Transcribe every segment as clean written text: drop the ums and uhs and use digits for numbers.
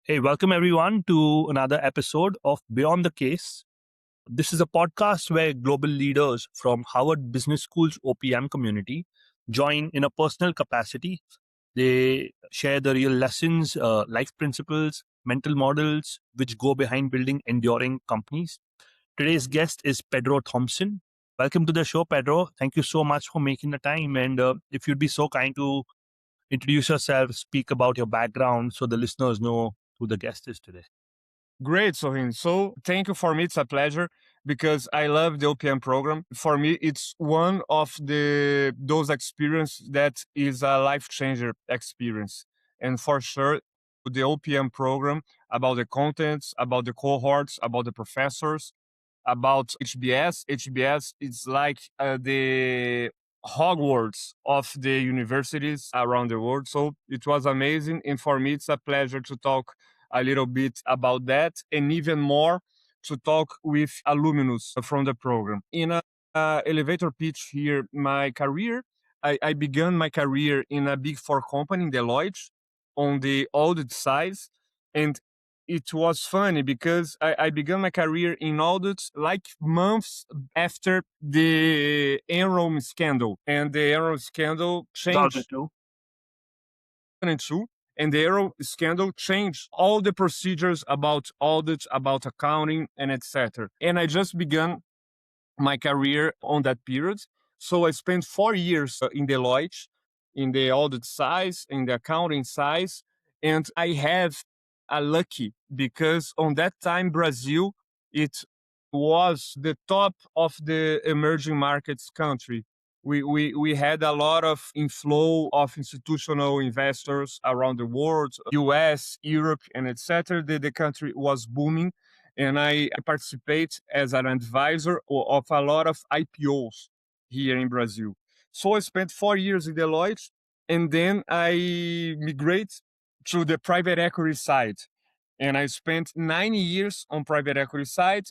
Hey, welcome everyone to another episode of Beyond the Case. This is a podcast where global leaders from Harvard Business School's OPM community join in a personal capacity. They share the real lessons, life principles, mental models which go behind building enduring companies. Today's guest is Pedro Thompson. Welcome to the show, Pedro. Thank you so much for making the time. And if you'd be so kind to introduce yourself, speak about your background so the listeners know who the guest is today. Great, Sohin. So thank you for me. It's a pleasure because I love the OPM program. For me, it's one of those experience that is a life changer experience. And for sure, the OPM program about the contents, about the cohorts, about the professors, about HBS. HBS is like the Hogwarts of the universities around the world. So it was amazing. And for me, it's a pleasure to talk a little bit about that and even more to talk with alumnus from the program. In a elevator pitch here, my career, I began my career in a big four company in Deloitte on the audit side. And it was funny because I began my career in audit like months after the Enron scandal. And the Enron scandal changed 2002. 2002, and the Enron scandal changed all the procedures about audit, about accounting, and etc. And I just began my career on that period. So I spent 4 years in Deloitte, in the audit size, in the accounting size, and I have a lucky because on that time Brazil it was the top of the emerging markets country. We had a lot of inflow of institutional investors around the world, US, Europe, and etc. The country was booming, and I participate as an advisor of a lot of IPOs here in Brazil. So I spent 4 years in Deloitte, and then I migrate to the private equity side. And I spent 9 years on private equity side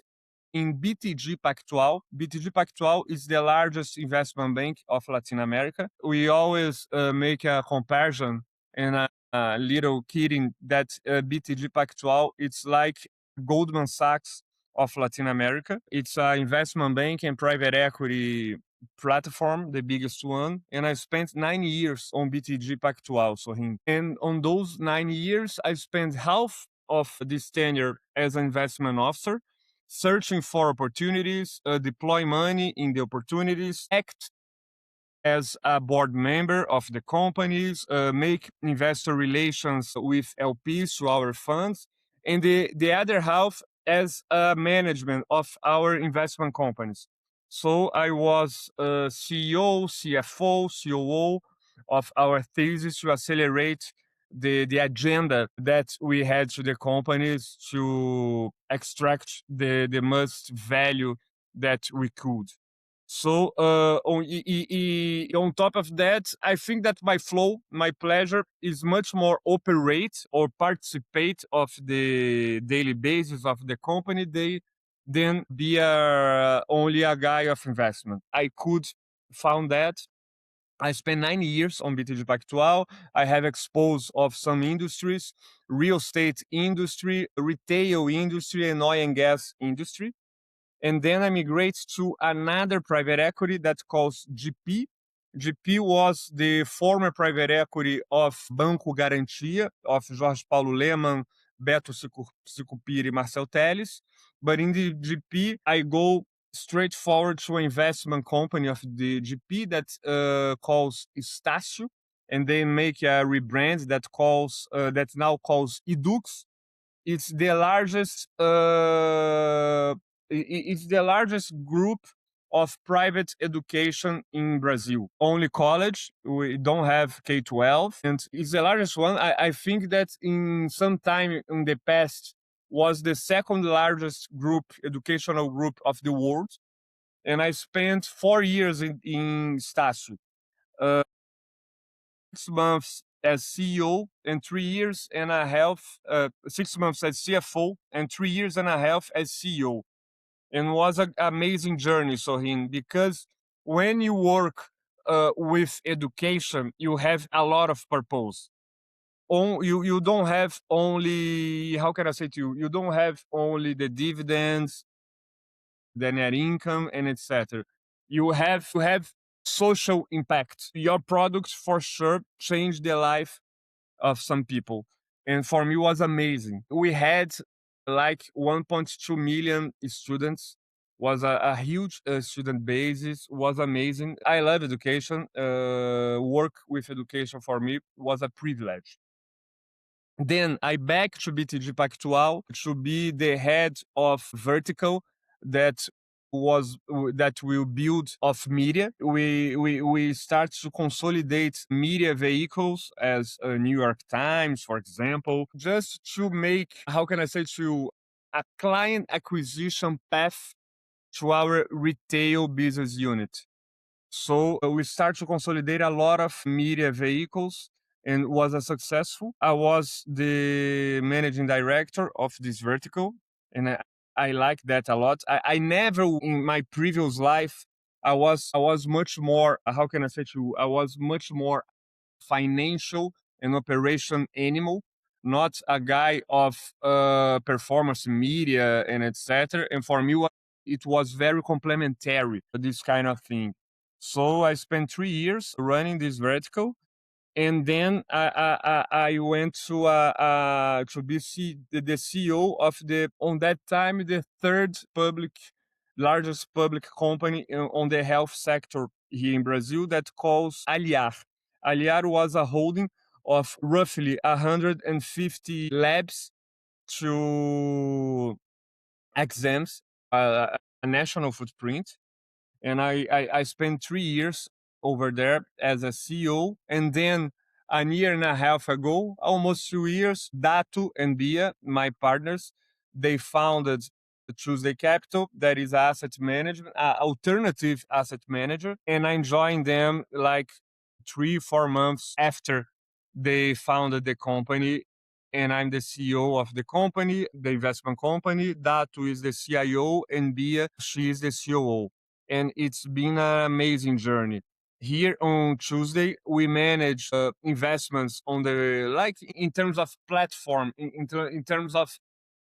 in BTG Pactual. BTG Pactual is the largest investment bank of Latin America. We always make a comparison and a little kidding that BTG Pactual, it's like Goldman Sachs of Latin America. It's an investment bank and private equity platform, the biggest one. And I spent 9 years on BTG Pactual. And on those 9 years, I spent half of this tenure as an investment officer, searching for opportunities, deploy money in the opportunities, act as a board member of the companies, make investor relations with LPs to our funds, and the other half as a management of our investment companies. So I was CEO, CFO, COO of our thesis to accelerate the agenda that we had to the companies to extract the most value that we could. So on top of that, I think that my flow, my pleasure is much more operate or participate of the daily basis of the company day than be only a guy of investment. I could found that. I spent 9 years on BTG Pactual. I have exposed of some industries, real estate industry, retail industry, and oil and gas industry. And then I migrate to another private equity that calls GP. GP was the former private equity of Banco Garantia, of Jorge Paulo Lemann, Beto Sicupira, Marcel Teles. But in the GP, I go straight forward to an investment company of the GP that calls Estácio, and they make a rebrand that now calls Edux. It's the largest it's the largest group of private education in Brazil. Only college. We don't have K-12, and it's the largest one. I think that in some time in the past was the second largest educational group of the world. And I spent 4 years in Estácio. Uh, 6 months as CEO and 3 years and a half, 6 months as CFO and 3 years and a half as CEO. And was an amazing journey, Sohin, because when you work with education, you have a lot of purpose. you don't have only, how can I say to you? You don't have only the dividends, the net income, and etc. You have social impact. Your products for sure change the life of some people. And for me, it was amazing. We had like 1.2 million students. Was a huge student basis. Was amazing. I love education. Work with education for me was a privilege. Then I back to BTG Pactual to be the head of vertical that that will build of media. We start to consolidate media vehicles as New York Times, for example, just to make, how can I say, to a client acquisition path to our retail business unit. So we start to consolidate a lot of media vehicles and was a successful. I was the managing director of this vertical, and I like that a lot. I never in my previous life I was much more, how can I say to you, I was much more financial and operation animal, not a guy of performance media and etc. And for me, it was very complementary, this kind of thing. So I spent 3 years running this vertical, and then I went to be the CEO of the, on that time, the third largest public company on the health sector here in Brazil, that calls Aliar. Aliar was a holding of roughly 150 labs to exams, a national footprint. And I spent 3 years over there as a CEO. And then a year and a half ago, almost 2 years, Dato and Bia, my partners, they founded Tuesday Capital, that is asset management, alternative asset manager. And I joined them like 3, 4 months after they founded the company. And I'm the CEO of the company, the investment company. Dato is the CIO, and Bia, she is the COO. And it's been an amazing journey. Here on Tuesday, we manage investments on the, like, in terms of platform, in terms of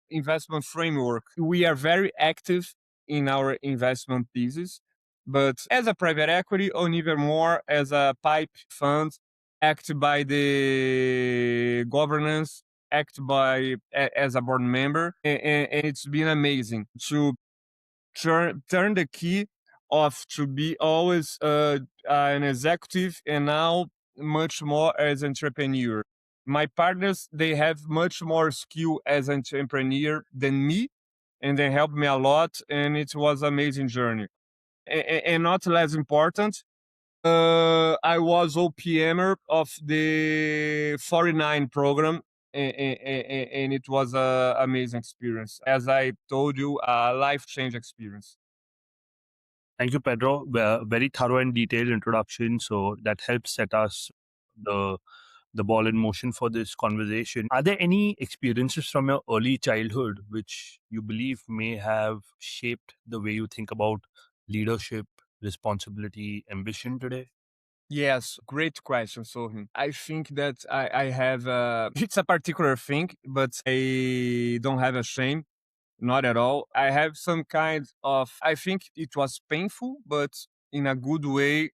investment framework. We are very active in our investment thesis, but as a private equity, or even more as a pipe fund, act by the governance, act by as a board member, and it's been amazing to turn the key of to be always an executive, and now much more as entrepreneur. My partners, they have much more skill as entrepreneur than me, and they helped me a lot, and it was amazing journey. And not less important, I was OPMer of the 49 program, and it was an amazing experience. As I told you, a life change experience. Thank you, Pedro. Very thorough and detailed introduction. So that helps set us the the ball in motion for this conversation. Are there any experiences from your early childhood which you believe may have shaped the way you think about leadership, responsibility, ambition today? Yes, great question, Sohin. I think that I have it's a particular thing, but I don't have a shame, not at all. I have some kind of, I think it was painful, but in a good way,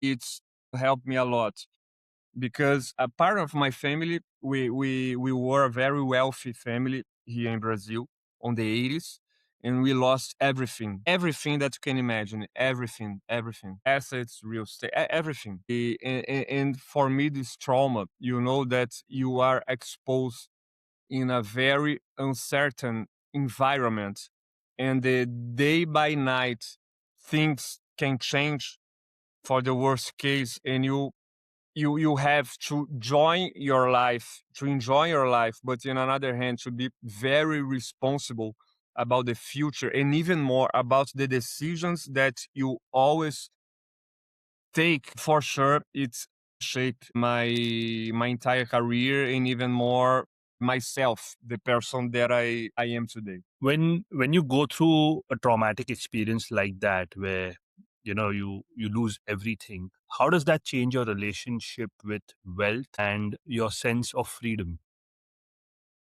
it's helped me a lot, because a part of my family, we were a very wealthy family here in Brazil on the 80s, and we lost everything that you can imagine, everything, assets, real estate, everything. And for me, this trauma, that you are exposed in a very uncertain environment, and the day by night things can change for the worst case, and you have to enjoy your life, but in another hand, to be very responsible about the future, and even more about the decisions that you always take. For sure, it's shaped my entire career, and even more myself, the person that I am today. When you go through a traumatic experience like that, where you lose everything. How does that change your relationship with wealth and your sense of freedom?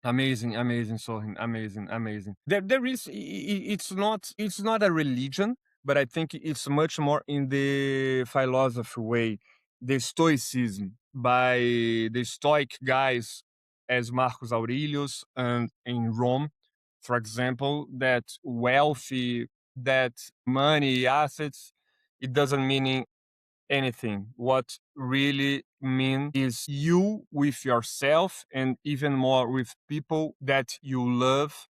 Amazing, amazing, Sohin. Amazing, amazing. There is. It's not a religion, but I think it's much more in the philosophy way, the Stoicism by the Stoic guys, as Marcus Aurelius and in Rome, for example, that wealthy, that money, assets, it doesn't mean anything. What really mean is you with yourself and even more with people that you love.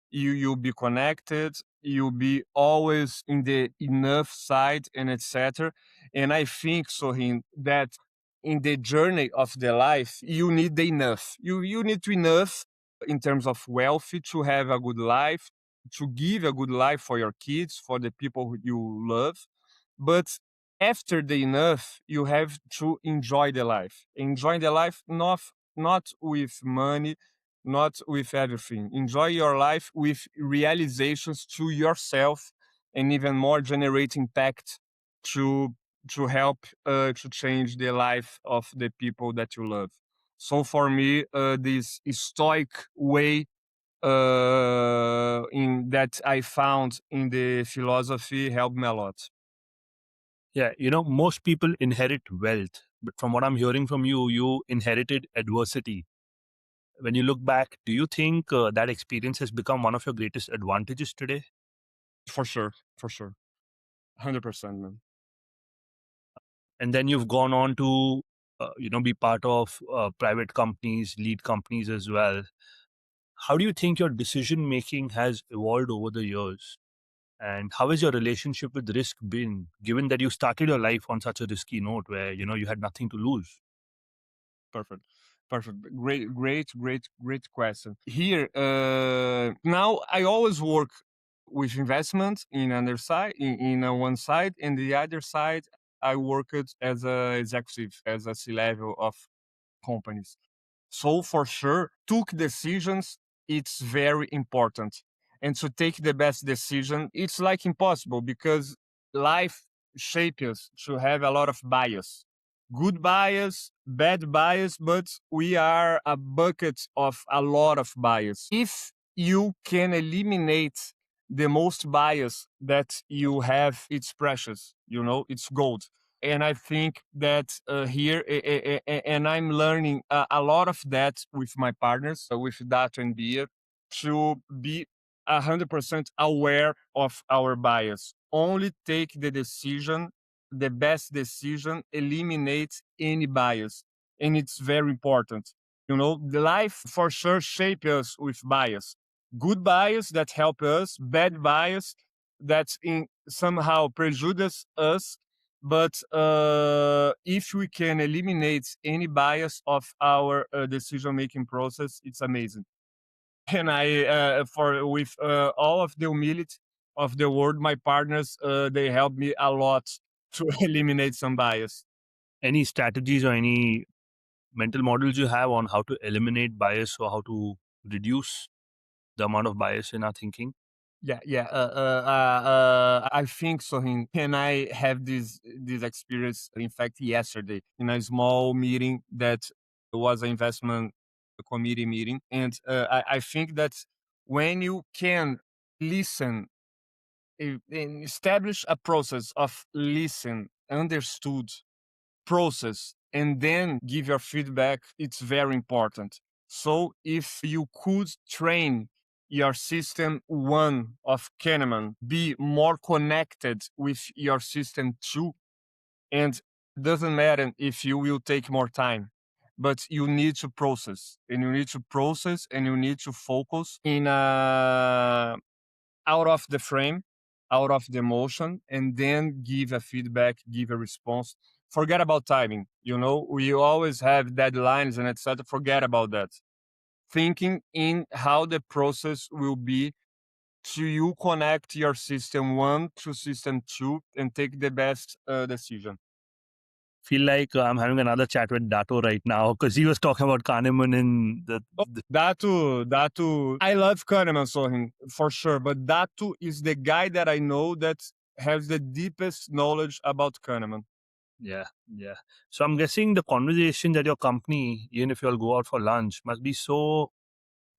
You'll be connected. You'll be always in the enough side and etc. And I think, Sohin, that in the journey of the life, you need the enough. You need to enough in terms of wealth to have a good life, to give a good life for your kids, for the people who you love. But after the enough, you have to enjoy the life. Enjoy the life not with money, not with everything. Enjoy your life with realizations to yourself, and even more generate impact to help to change the life of the people that you love. So for me, this stoic way in that I found in the philosophy helped me a lot. Yeah, most people inherit wealth, but from what I'm hearing from you, you inherited adversity. When you look back, do you think that experience has become one of your greatest advantages today? For sure, 100%, man. And then you've gone on to be part of private companies, lead companies as well. How do you think your decision making has evolved over the years? And how has your relationship with risk been, given that you started your life on such a risky note where you had nothing to lose? Perfect. Perfect. Great question. Here, now I always work with investment in other side, in one side, and the other side, I worked as a executive, as a C level of companies. So for sure, took decisions, it's very important. And to take the best decision, it's like impossible because life shapes us to have a lot of bias. Good bias, bad bias, but we are a bucket of a lot of bias. If you can eliminate the most bias that you have, it's precious, it's gold. And I think that here, and I'm learning a lot of that with my partners, with Dato and Bia, to be 100% aware of our bias. Only take the decision, the best decision, eliminate any bias. And it's very important. The life for sure shape us with bias. Good bias that help us, bad bias that somehow prejudice us, but if we can eliminate any bias of our decision making process, it's amazing. And I, for with all of the humility of the world, my partners they help me a lot to eliminate some bias. Any strategies or any mental models you have on how to eliminate bias or how to reduce the amount of bias in our thinking? Yeah. I think so. And I have this experience. In fact, yesterday in a small meeting that was an investment committee meeting, and I think that when you can listen and establish a process of listen, understood, process, and then give your feedback, it's very important. So if you could train your system one of Kahneman, be more connected with your system two, and doesn't matter if you will take more time, but you need to process, and you need to process, and you need to focus in a out of the frame, out of the motion, and then give a feedback, give a response. Forget about timing. We always have deadlines and etc. Forget about that. Thinking in how the process will be to you connect your system one to system two and take the best decision. Feel like I'm having another chat with Dato right now because he was talking about Kahneman and the Datu, I love Kahneman, so him for sure, but Datu is the guy that I know that has the deepest knowledge about Kahneman. Yeah, yeah. So I'm guessing the conversations at your company, even if you all go out for lunch, must be so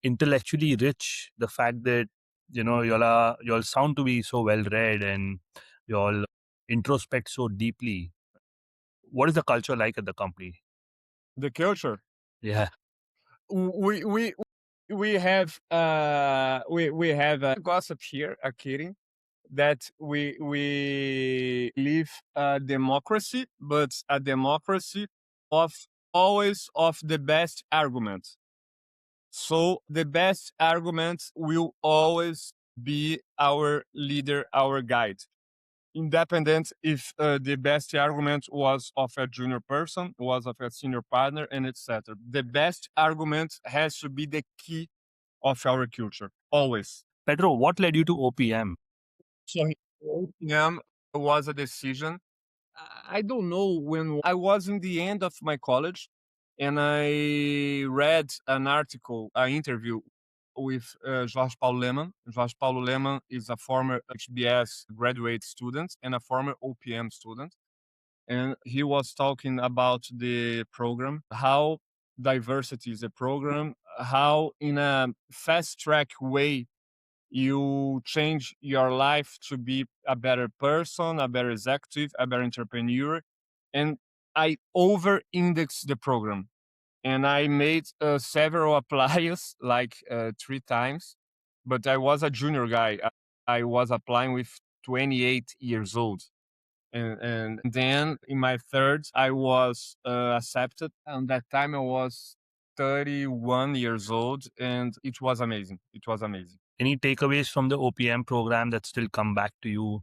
intellectually rich. The fact that you all sound to be so well read and you all introspect so deeply. What is the culture like at the company? The culture. Yeah, We we have a gossip here, a kidding, that we live a democracy, but a democracy of always of the best arguments. So the best arguments will always be our leader, our guide. Independent if the best argument was of a junior person, was of a senior partner, and etc. The best argument has to be the key of our culture, always. Pedro, what led you to OPM? So OPM was a decision. I don't know when I was in the end of my college and I read an article, an interview with Jorge Paulo Lemann. Jorge Paulo Lemann is a former HBS graduate student and a former OPM student. And he was talking about the program, how diversity is a program, how in a fast track way you change your life to be a better person, a better executive, a better entrepreneur. And I over indexed the program and I made several applies, like 3 times. But I was a junior guy. I was applying with 28 years old. And then in my third, I was accepted. And that time I was 31 years old and it was amazing. It was amazing. Any takeaways from the OPM program that still come back to you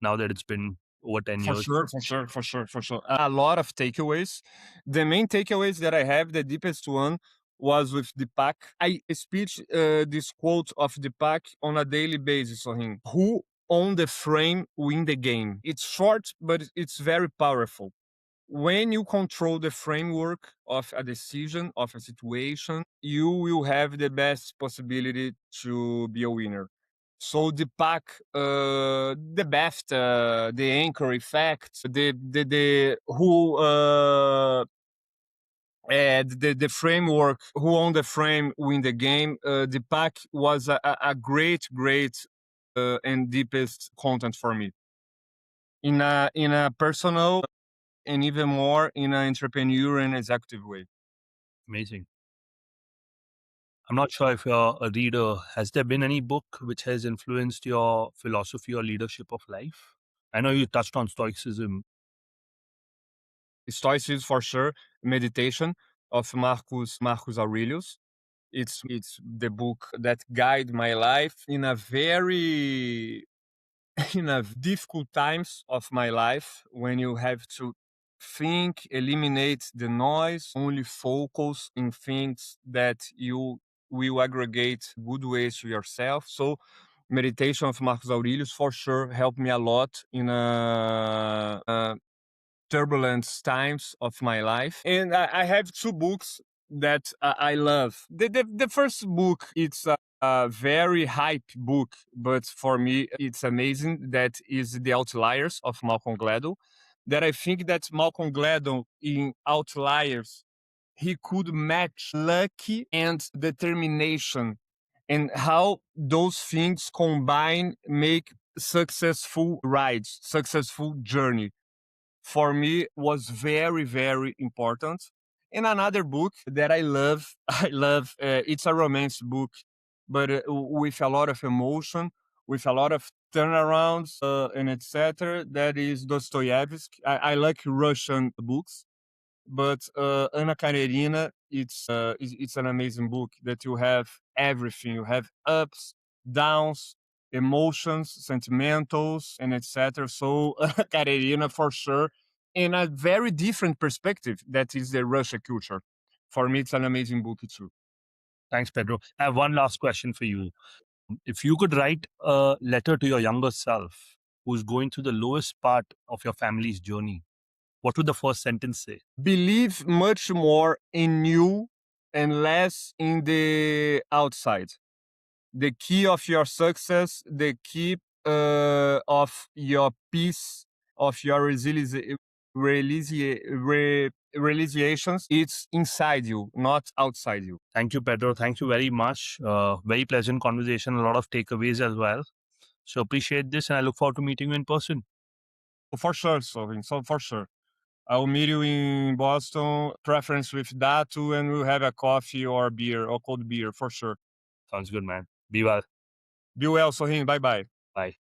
now that it's been over 10 For years? sure, for sure, for sure, for sure. A lot of takeaways. The main takeaways that I have, the deepest one, was with Deepak. I speech this quote of Deepak on a daily basis for him. Who on the frame win the game? It's short, but it's very powerful. When you control the framework of a decision, of a situation, you will have the best possibility to be a winner. So the pack, the best, the anchor effect, the who the framework, who on the frame win the game. The pack was a great and deepest content for me in a personal and even more in an entrepreneur and executive way. Amazing. I'm not sure if you're a reader. Has there been any book which has influenced your philosophy or leadership of life? I know you touched on Stoicism. Stoicism for sure, meditation of Marcus Aurelius. It's the book that guide my life in a very in a difficult times of my life when you have to think, eliminate the noise, only focus in things that you will aggregate good ways to yourself. So meditation of Marcus Aurelius for sure helped me a lot in a turbulent times of my life. And I have two books that I love. The first book, it's a very hype book, but for me, it's amazing. That is The Outliers of Malcolm Gladwell. That I think that Malcolm Gladwell in Outliers, he could match lucky and determination and how those things combine make successful rides, successful journey for me was very important. And another book that I love, I love, it's a romance book, but with a lot of emotion, with a lot of turnarounds and etc. That is Dostoevsky. I like Russian books, but Anna Karenina, it's an amazing book that you have everything. You have ups, downs, emotions, sentimentals, and etc. So Anna Karenina for sure, in a very different perspective. That is the Russia culture. For me, it's an amazing book too. Thanks, Pedro. I have one last question for you. If you could write a letter to your younger self who's going through the lowest part of your family's journey, what would the first sentence say? Believe much more in you and less in the outside. The key of your success, the key of your peace, of your realizations, it's inside you, not outside you. Thank you, Pedro. Thank you very much. Very pleasant conversation, a lot of takeaways as well. So appreciate this, and I look forward to meeting you in person. For sure, so for sure. I will meet you in Boston, preference with that too, and we'll have a coffee or beer or cold beer for sure. Sounds good, man. Be well. Be well, Sohin. Bye bye. Bye.